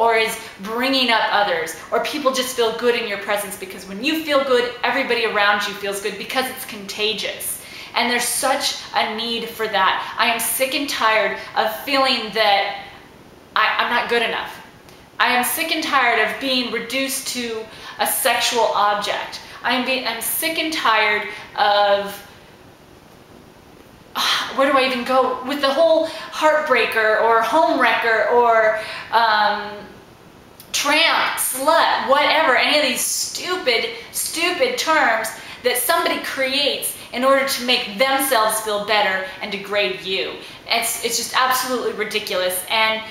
or is bringing up others, or people just feel good in your presence, because when you feel good, everybody around you feels good because it's contagious. And there's such a need for that. I am sick and tired of feeling that I'm not good enough. I am sick and tired of being reduced to a sexual object. I'm sick and tired of, where do I even go with the whole heartbreaker or homewrecker or tramp, slut, whatever, any of these stupid terms that somebody creates in order to make themselves feel better and degrade you. It's just absolutely ridiculous. And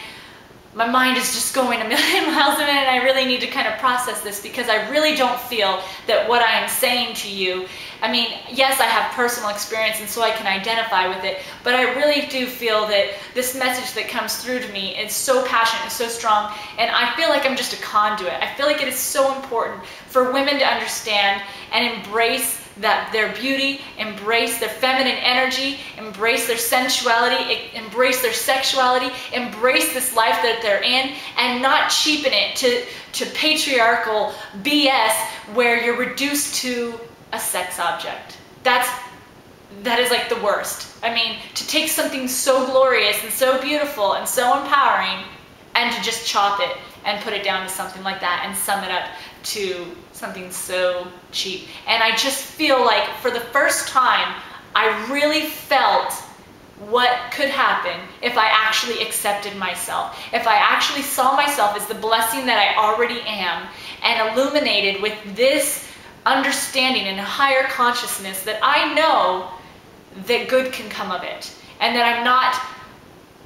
my mind is just going a million miles a minute, and I really need to kind of process this, because I really don't feel that what I am saying to you, I mean, yes, I have personal experience and so I can identify with it, but I really do feel that this message that comes through to me is so passionate and so strong, and I feel like I'm just a conduit. I feel like it is so important for women to understand and embrace that their beauty, embrace their feminine energy, embrace their sensuality, embrace their sexuality, embrace this life that they're in, and not cheapen it to patriarchal BS where you're reduced to a sex object. That is like the worst. I mean, to take something so glorious and so beautiful and so empowering and to just chop it and put it down to something like that and sum it up to something so cheap. And I just feel like for the first time, I really felt what could happen if I actually accepted myself, if I actually saw myself as the blessing that I already am, and illuminated with this understanding and higher consciousness that I know that good can come of it, and that I'm not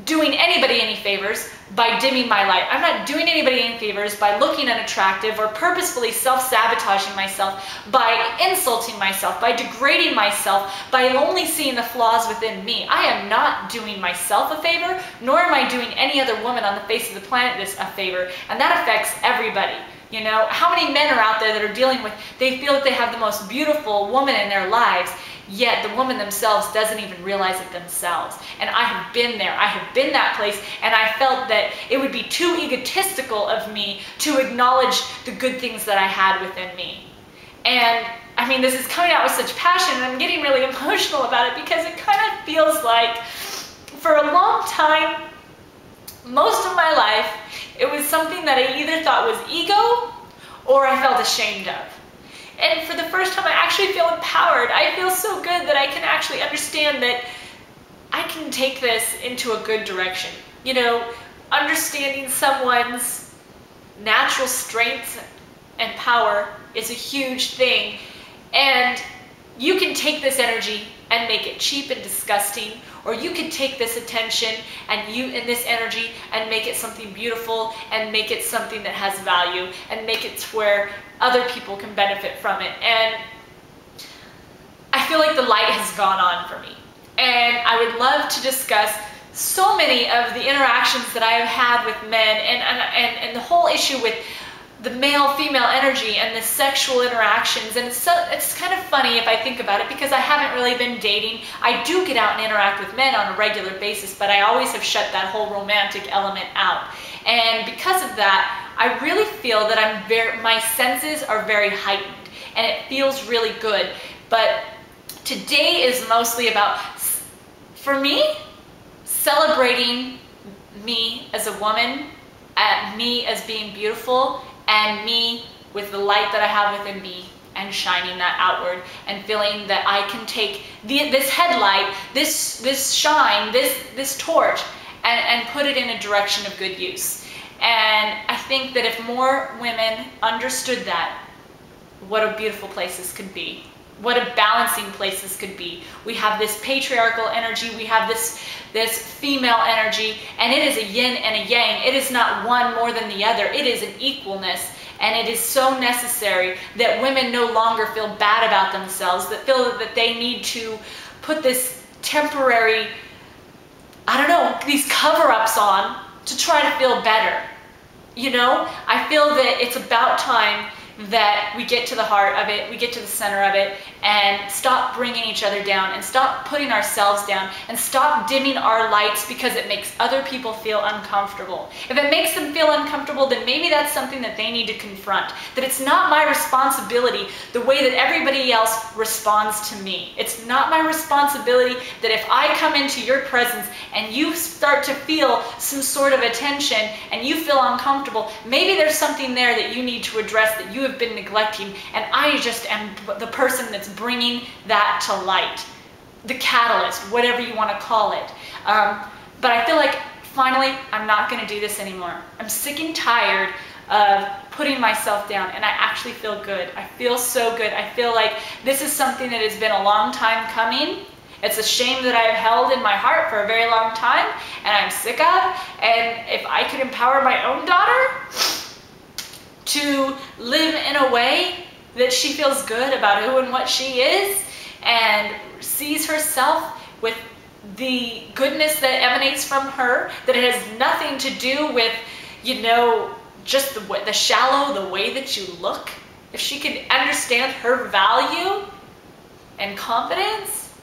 doing anybody any favors by dimming my light. I'm not doing anybody any favors by looking unattractive or purposefully self-sabotaging myself, by insulting myself, by degrading myself, by only seeing the flaws within me. I am not doing myself a favor, nor am I doing any other woman on the face of the planet this a favor, and that affects everybody. You know, how many men are out there that are dealing with, they feel that they have the most beautiful woman in their lives, yet the woman themselves doesn't even realize it themselves. And I have been there. I have been that place, and I felt that it would be too egotistical of me to acknowledge the good things that I had within me. And I mean, this is coming out with such passion, and I'm getting really emotional about it, because it kind of feels like for a long time, most of my life, it was something that I either thought was ego or I felt ashamed of. And for the first time, I actually feel empowered. I feel so good that I can actually understand that I can take this into a good direction. You know, understanding someone's natural strength and power is a huge thing. And you can take this energy and make it cheap and disgusting, or you can take this attention and this energy and make it something beautiful, and make it something that has value, and make it to where other people can benefit from it. And I feel like the light has gone on for me, and I would love to discuss so many of the interactions that I have had with men, and the whole issue with the male-female energy and the sexual interactions. And it's kind of funny if I think about it, because I haven't really been dating. I do get out and interact with men on a regular basis, but I always have shut that whole romantic element out. And because of that, I really feel that my senses are very heightened, and it feels really good. But today is mostly about, for me, celebrating me as a woman, me as being beautiful, and me with the light that I have within me, and shining that outward, and feeling that I can take this headlight, this shine, this torch, and put it in a direction of good use. And I think that if more women understood that, what a beautiful place this could be. What a balancing place this could be. We have this patriarchal energy, we have this female energy, and it is a yin and a yang. It is not one more than the other. It is an equalness, and it is so necessary that women no longer feel bad about themselves, that feel that they need to put this temporary, I don't know, these cover-ups on to try to feel better. You know, I feel that it's about time that we get to the heart of it, we get to the center of it, and stop bringing each other down, and stop putting ourselves down, and stop dimming our lights because it makes other people feel uncomfortable. If it makes them feel uncomfortable, then maybe that's something that they need to confront. That it's not my responsibility the way that everybody else responds to me. It's not my responsibility that if I come into your presence and you start to feel some sort of attention and you feel uncomfortable, maybe there's something there that you need to address that you have been neglecting, and I just am the person that's bringing that to light. The catalyst, whatever you want to call it. But I feel like finally I'm not going to do this anymore. I'm sick and tired of putting myself down, and I actually feel good. I feel so good. I feel like this is something that has been a long time coming. It's a shame that I've held in my heart for a very long time, and I'm sick of. And if I could empower my own daughter to live in a way that she feels good about who and what she is, and sees herself with the goodness that emanates from her, that it has nothing to do with, you know, just the shallow, the way that you look. If she can understand her value and confidence,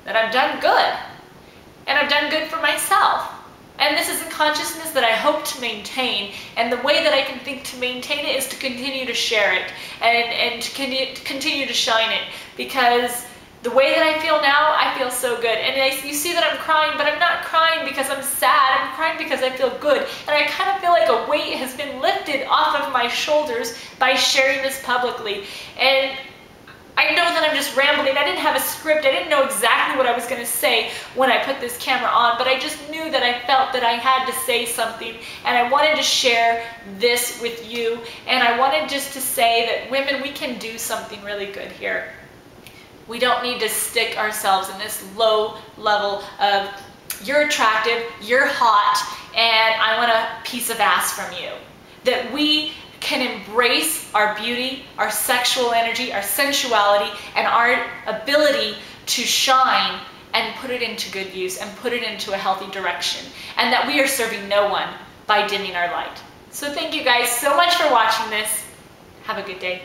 then I've done good. And I've done good for myself. And this is a consciousness that I hope to maintain. And the way that I can think to maintain it is to continue to share it and to continue to shine it. Because the way that I feel now, I feel so good. And you see that I'm crying, but I'm not crying because I'm sad. I'm crying because I feel good. And I kind of feel like a weight has been lifted off of my shoulders by sharing this publicly. And I know that I'm just rambling. I didn't have a script. I didn't know exactly what I was going to say when I put this camera on, but I just knew that I felt that I had to say something, and I wanted to share this with you. And I wanted just to say that women, we can do something really good here. We don't need to stick ourselves in this low level of you're attractive, you're hot, and I want a piece of ass from you. That we can embrace our beauty, our sexual energy, our sensuality, and our ability to shine and put it into good use and put it into a healthy direction. And that we are serving no one by dimming our light. So thank you guys so much for watching this. Have a good day.